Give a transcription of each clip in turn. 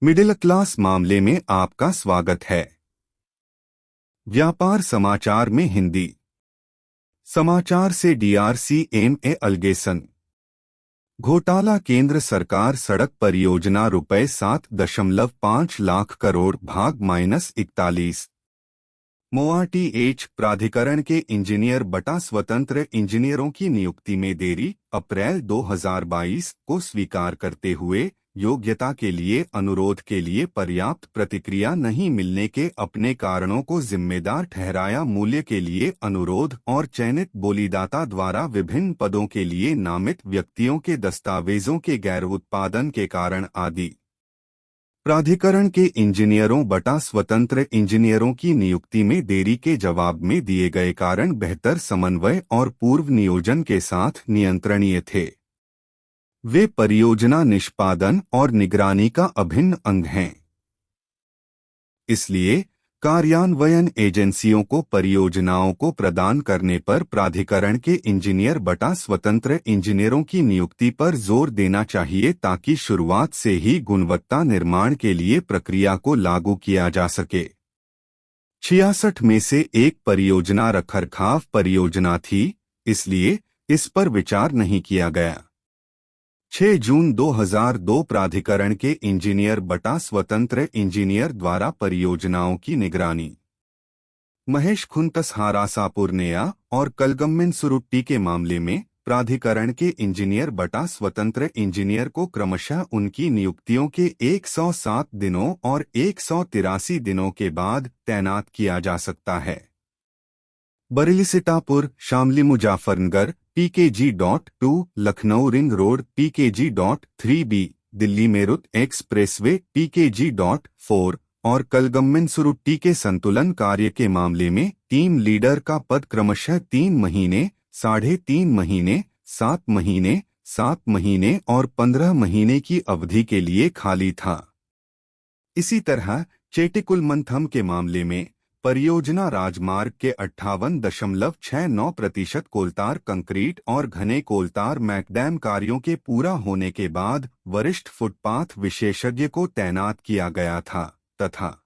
Middle class मामले में आपका स्वागत है। व्यापार समाचार में हिंदी समाचार से DRCMA अलगेसन घोटाला। केंद्र सरकार सड़क परियोजना ₹7.5 लाख करोड़ भाग -41। MoRTH प्राधिकरण के इंजीनियर बटा स्वतंत्र इंजीनियरों की नियुक्ति में देरी। अप्रैल 2022 को स्वीकार करते हुए योग्यता के लिए अनुरोध के लिए पर्याप्त प्रतिक्रिया नहीं मिलने के अपने कारणों को जिम्मेदार ठहराया। मूल्य के लिए अनुरोध और चयनित बोलीदाता द्वारा विभिन्न पदों के लिए नामित व्यक्तियों के दस्तावेजों के गैर उत्पादन के कारण आदि। प्राधिकरण के इंजीनियरों बटा स्वतंत्र इंजीनियरों की नियुक्ति में देरी के जवाब में दिए गए कारण बेहतर समन्वय और पूर्व नियोजन के साथ नियंत्रणीय थे। वे परियोजना निष्पादन और निगरानी का अभिन्न अंग हैं। इसलिए कार्यान्वयन एजेंसियों को परियोजनाओं को प्रदान करने पर प्राधिकरण के इंजीनियर बटा स्वतंत्र इंजीनियरों की नियुक्ति पर जोर देना चाहिए ताकि शुरुआत से ही गुणवत्ता निर्माण के लिए प्रक्रिया को लागू किया जा सके। 66 में से एक परियोजना रखरखाव परियोजना थी, इसलिए इस पर विचार नहीं किया गया। 6 जून 2002 प्राधिकरण के इंजीनियर बटा स्वतंत्र इंजीनियर द्वारा परियोजनाओं की निगरानी। महेश खुंतसहारासापुरनेया और कलगम्मिन सुरुट्टी के मामले में प्राधिकरण के इंजीनियर बटा स्वतंत्र इंजीनियर को क्रमशः उनकी नियुक्तियों के 107 दिनों और 183 दिनों के बाद तैनात किया जा सकता है। Bareilly Sitapur Shamli Muzaffarnagar PKG.2 Lucknow ring road PKG.3B Delhi Meerut expressway PKG.4 और कलगम्मिन सुरुट्टी के संतुलन कार्य के मामले में टीम लीडर का पद क्रमशः 3 महीने, 3.5 महीने, 7 महीने, 7 महीने और 15 महीने की अवधि के लिए खाली था। इसी तरह चेट्टिकुलमंथम के मामले में परियोजना राजमार्ग के 58.69% कोलतार कंक्रीट और घने कोलतार मैकडेम कार्यों के पूरा होने के बाद वरिष्ठ फुटपाथ विशेषज्ञ को तैनात किया गया था तथा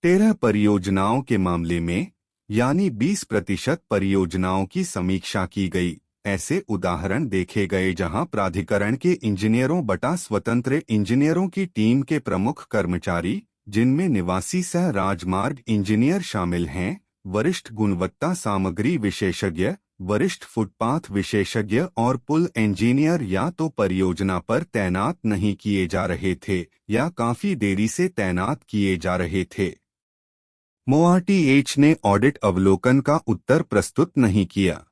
13 परियोजनाओं के मामले में यानी 20% परियोजनाओं की समीक्षा की गई। ऐसे उदाहरण देखे गए जहां प्राधिकरण के इंजीनियरों बटा स्वतंत्र इंजीनियरों की टीम के प्रमुख कर्मचारी, जिनमें निवासी सह राजमार्ग इंजीनियर शामिल हैं, वरिष्ठ गुणवत्ता सामग्री विशेषज्ञ, वरिष्ठ फुटपाथ विशेषज्ञ और पुल इंजीनियर या तो परियोजना पर तैनात नहीं किए जा रहे थे या काफी देरी से तैनात किए जा रहे थे। MoRTH ने ऑडिट अवलोकन का उत्तर प्रस्तुत नहीं किया।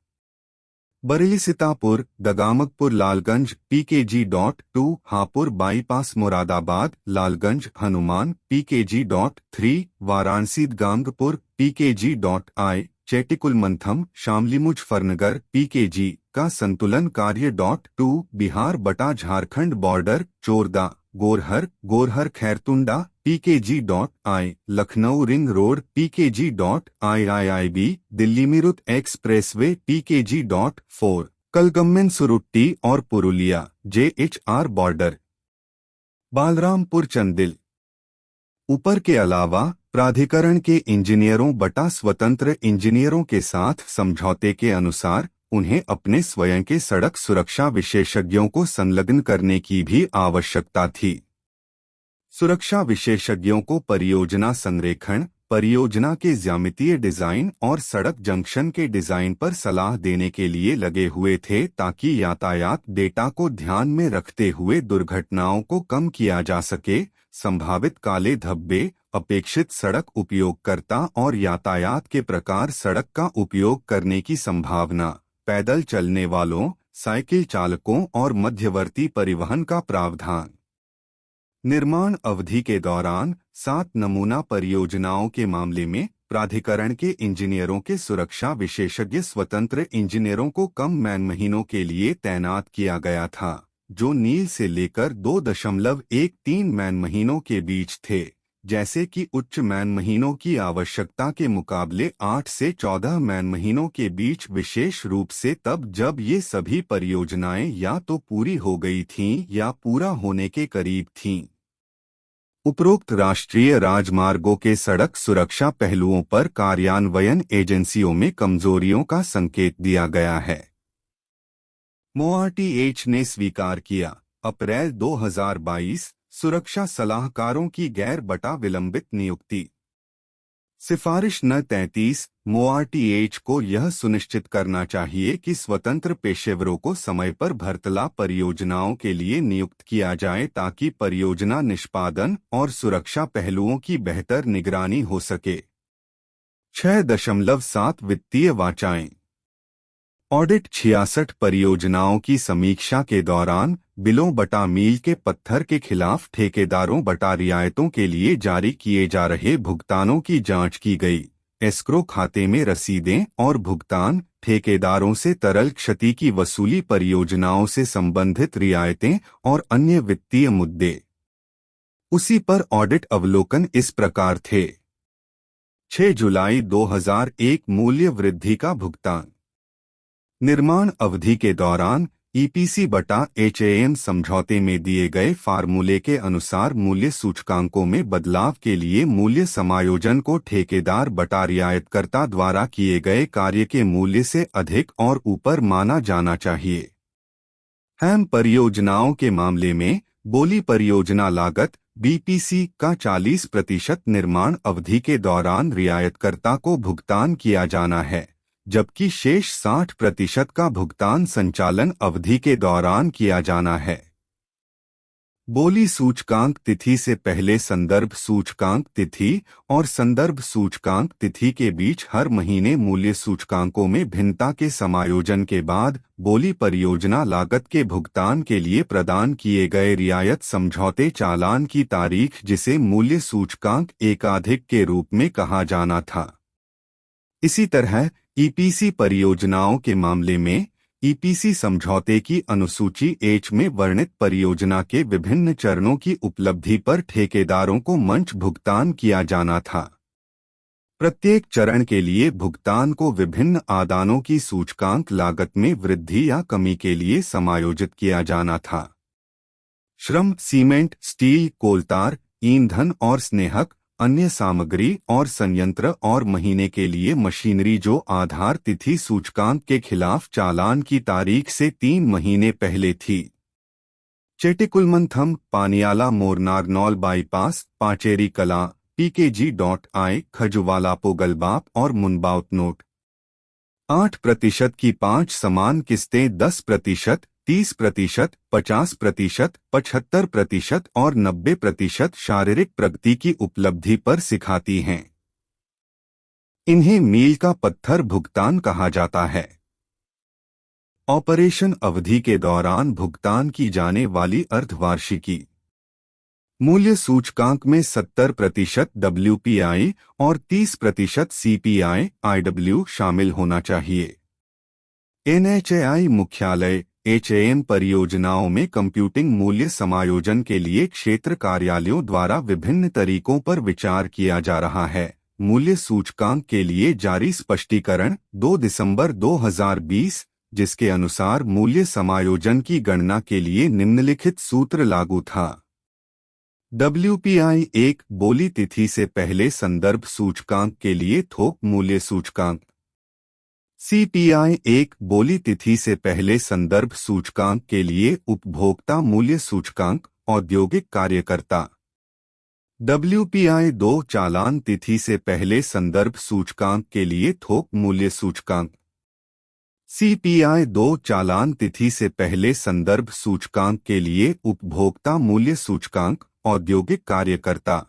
बरेली सीतापुर दगामगपुर Lalganj PKG.2 Hapur bypass Moradabad Lalganj Hanuman PKG.3 Varanasi Gangpur PKG.I चेट्टिकुलमंथम शामली मुजफ्फरनगर PKG का संतुलन कार्य .2 बिहार बटा Jharkhand border Chordaha Gorhar Khairtunda PKG.I Lucknow ring road PKG.IIIB Delhi Meerut expressway PKG.4 कलगम्मिन सुरुट्टी और पुरुलिया JHR बॉर्डर बालरामपुर चंदिल। ऊपर के अलावा प्राधिकरण के इंजीनियरों बटा स्वतंत्र इंजीनियरों के साथ समझौते के अनुसार उन्हें अपने स्वयं के सड़क सुरक्षा विशेषज्ञों को संलग्न करने की भी आवश्यकता थी। सुरक्षा विशेषज्ञों को परियोजना संरेखण, परियोजना के ज्यामितीय डिजाइन और सड़क जंक्शन के डिजाइन पर सलाह देने के लिए लगे हुए थे ताकि यातायात डेटा को ध्यान में रखते हुए दुर्घटनाओं को कम किया जा सके। संभावित काले धब्बे, अपेक्षित सड़क उपयोगकर्ता और यातायात के प्रकार, सड़क का उपयोग करने की संभावना, पैदल चलने वालों, साइकिल चालकों और मध्यवर्ती परिवहन का प्रावधान। निर्माण अवधि के दौरान 7 नमूना परियोजनाओं के मामले में प्राधिकरण के इंजीनियरों के सुरक्षा विशेषज्ञ स्वतंत्र इंजीनियरों को कम मैन महीनों के लिए तैनात किया गया था, जो नील से लेकर 2.13 मैन महीनों के बीच थे, जैसे कि उच्च मैन महीनों की आवश्यकता के मुकाबले 8 से 14 मैन महीनों के बीच, विशेष रूप से तब जब ये सभी परियोजनाएं या तो पूरी हो गई थीं या पूरा होने के करीब थीं। उपरोक्त राष्ट्रीय राजमार्गों के सड़क सुरक्षा पहलुओं पर कार्यान्वयन एजेंसियों में कमजोरियों का संकेत दिया गया है। MoRTH ने स्वीकार किया। अप्रैल 2022 सुरक्षा सलाहकारों की गैर बटा विलंबित नियुक्ति। सिफारिश न 33 MoRTH को यह सुनिश्चित करना चाहिए कि स्वतंत्र पेशेवरों को समय पर भर्तला परियोजनाओं के लिए नियुक्त किया जाए ताकि परियोजना निष्पादन और सुरक्षा पहलुओं की बेहतर निगरानी हो सके। 6.7 वित्तीय वाचाएं। ऑडिट 66 परियोजनाओं की समीक्षा के दौरान बिलों बटा मील के पत्थर के खिलाफ ठेकेदारों बटा रियायतों के लिए जारी किए जा रहे भुगतानों की जांच की गई। एस्क्रो खाते में रसीदें और भुगतान, ठेकेदारों से तरल क्षति की वसूली, परियोजनाओं से संबंधित रियायतें और अन्य वित्तीय मुद्दे। उसी पर ऑडिट अवलोकन इस प्रकार थे। 6 जुलाई 2001 मूल्य वृद्धि का भुगतान। निर्माण अवधि के दौरान EPC बटा HAM समझौते में दिए गए फार्मूले के अनुसार मूल्य सूचकांकों में बदलाव के लिए मूल्य समायोजन को ठेकेदार बटा रियायतकर्ता द्वारा किए गए कार्य के मूल्य से अधिक और ऊपर माना जाना चाहिए। HAM परियोजनाओं के मामले में बोली परियोजना लागत BPC का 40% निर्माण अवधि के दौरान रियायतकर्ता को भुगतान किया जाना है, जबकि शेष 60% का भुगतान संचालन अवधि के दौरान किया जाना है। बोली सूचकांक तिथि से पहले संदर्भ सूचकांक तिथि और संदर्भ सूचकांक तिथि के बीच हर महीने मूल्य सूचकांकों में भिन्नता के समायोजन के बाद बोली परियोजना लागत के भुगतान के लिए प्रदान किए गए रियायत समझौते चालान की तारीख, जिसे मूल्य सूचकांक एकाधिक के रूप में कहा जाना था। इसी तरह EPC परियोजनाओं के मामले में EPC समझौते की अनुसूची H में वर्णित परियोजना के विभिन्न चरणों की उपलब्धि पर ठेकेदारों को मंच भुगतान किया जाना था। प्रत्येक चरण के लिए भुगतान को विभिन्न आदानों की सूचकांक लागत में वृद्धि या कमी के लिए समायोजित किया जाना था। श्रम, सीमेंट, स्टील, कोलतार, ईंधन और स्नेहक, अन्य सामग्री और संयंत्र और महीने के लिए मशीनरी जो आधार तिथि सूचकांक के खिलाफ चालान की तारीख से 3 महीने पहले थी। चेटिकुलमंथम, पानियाला मोरनारनौल बाईपास, पाचेरी कला, PKG.I, खजुवालापो गलबाप और मुनबाउतनोट। 8% की 5 समान किस्तें 10%, 30%, 50%, 75% और 90% शारीरिक प्रगति की उपलब्धि पर सिखाती हैं। इन्हें मील का पत्थर भुगतान कहा जाता है। ऑपरेशन अवधि के दौरान भुगतान की जाने वाली अर्धवार्षिकी मूल्य सूचकांक में 70% WPI और 30% CPI IW शामिल होना चाहिए। NHAI मुख्यालय HAM परियोजनाओं में कंप्यूटिंग मूल्य समायोजन के लिए क्षेत्र कार्यालयों द्वारा विभिन्न तरीकों पर विचार किया जा रहा है। मूल्य सूचकांक के लिए जारी स्पष्टीकरण 2 दिसंबर 2020, जिसके अनुसार मूल्य समायोजन की गणना के लिए निम्नलिखित सूत्र लागू था। WPI 1 बोली तिथि से पहले संदर्भ सूचकांक के लिए थोक मूल्य सूचकांक। CPI 1 बोली तिथि से पहले संदर्भ सूचकांक के लिए उपभोक्ता मूल्य सूचकांक, औद्योगिक कार्यकर्ता। WPI 2 चालान तिथि से पहले संदर्भ सूचकांक के लिए थोक मूल्य सूचकांक। CPI 2 चालान तिथि से पहले संदर्भ सूचकांक के लिए उपभोक्ता मूल्य सूचकांक, औद्योगिक कार्यकर्ता।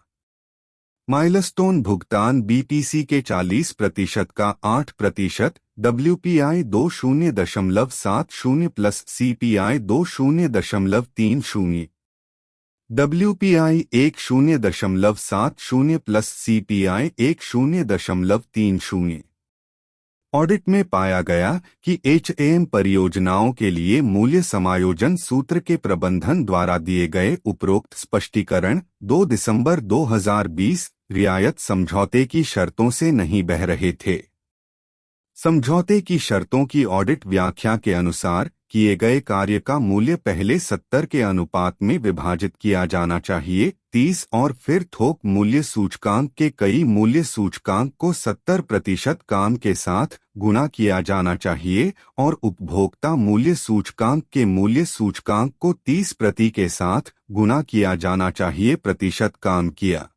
माइलस्टोन भुगतान BPC के 40% का 8%, WPI 2 0.70 plus CPI 2 0.30, WPI 1 0.70 plus CPI 1 0.30। Audit में पाया गया कि HAM परियोजनाओं के लिए मूल्य समायोजन सूत्र के प्रबंधन द्वारा दिए गए उपरोक्त स्पष्टीकरण 2 दिसंबर 2020 रियायत समझौते की शर्तों से नहीं बह रहे थे। समझौते की शर्तों की ऑडिट व्याख्या के अनुसार किए गए कार्य का मूल्य पहले 70 के अनुपात में विभाजित किया जाना चाहिए 30 और फिर थोक मूल्य सूचकांक के कई मूल्य सूचकांक को 70% काम के साथ गुणा किया जाना चाहिए और उपभोक्ता मूल्य सूचकांक के मूल्य सूचकांक को 30% के साथ गुणा किया जाना चाहिए प्रतिशत काम किया।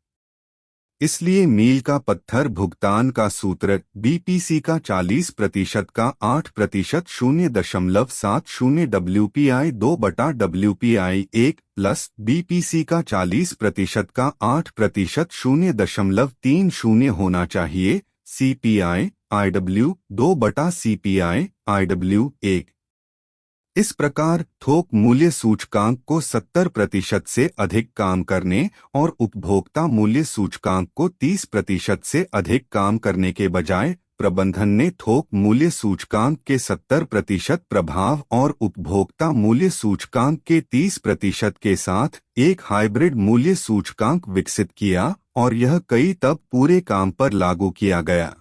इसलिए मील का पत्थर भुगतान का सूत्र बीपीसी का 40% का 8% 0.70 WPI 2/WPI 1 प्लस बीपीसी का 40% का 8% 0.30 होना चाहिए CPI IW 2/CPI IW 1। इस प्रकार थोक मूल्य सूचकांक को 70% से अधिक काम करने और उपभोक्ता मूल्य सूचकांक को 30% से अधिक काम करने के बजाय प्रबंधन ने थोक मूल्य सूचकांक के 70% प्रभाव और उपभोक्ता मूल्य सूचकांक के 30% के साथ एक हाइब्रिड मूल्य सूचकांक विकसित किया और यह कई तब पूरे काम पर लागू किया गया।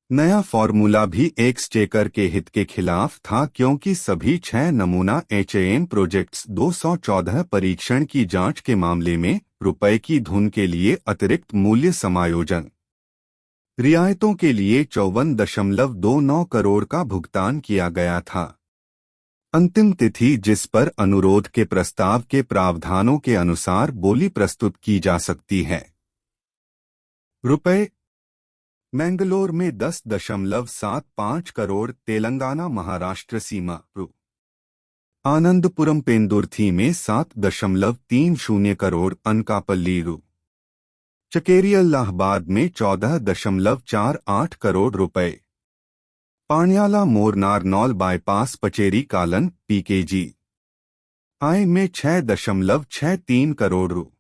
नया फॉर्मूला भी एक्सचेकर के हित के खिलाफ था क्योंकि सभी 6 नमूना HAM प्रोजेक्ट्स 214 परीक्षण की जांच के मामले में रुपए की धुन के लिए अतिरिक्त मूल्य समायोजन रियायतों के लिए 54.29 करोड़ का भुगतान किया गया था। अंतिम तिथि जिस पर अनुरोध के प्रस्ताव के प्रावधानों के अनुसार बोली प्रस्तुत की जा सकती है। रुपए मैंगलोर में 10.75 करोड़, तेलंगाना महाराष्ट्र सीमा रु। आनंदपुरम पेंदुर्थी में 7.30 करोड़, अनकापल्ली रु। चकेरियलाहाबाद में 14.48 करोड़ रुपए। पाणियाला मोरनारनौल बाईपास पचेरी कालन PKG आय में 6.63 करोड़ रु।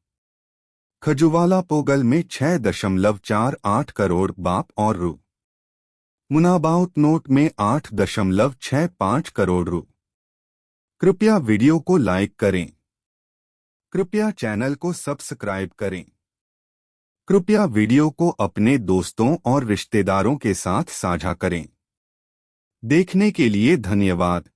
खजुवाला पोगल में 6.48 करोड़ बाप और रु। मुनाबाउत नोट में 8.65 करोड़ रु। कृपया वीडियो को लाइक करें। कृपया चैनल को सब्सक्राइब करें। कृपया वीडियो को अपने दोस्तों और रिश्तेदारों के साथ साझा करें। देखने के लिए धन्यवाद।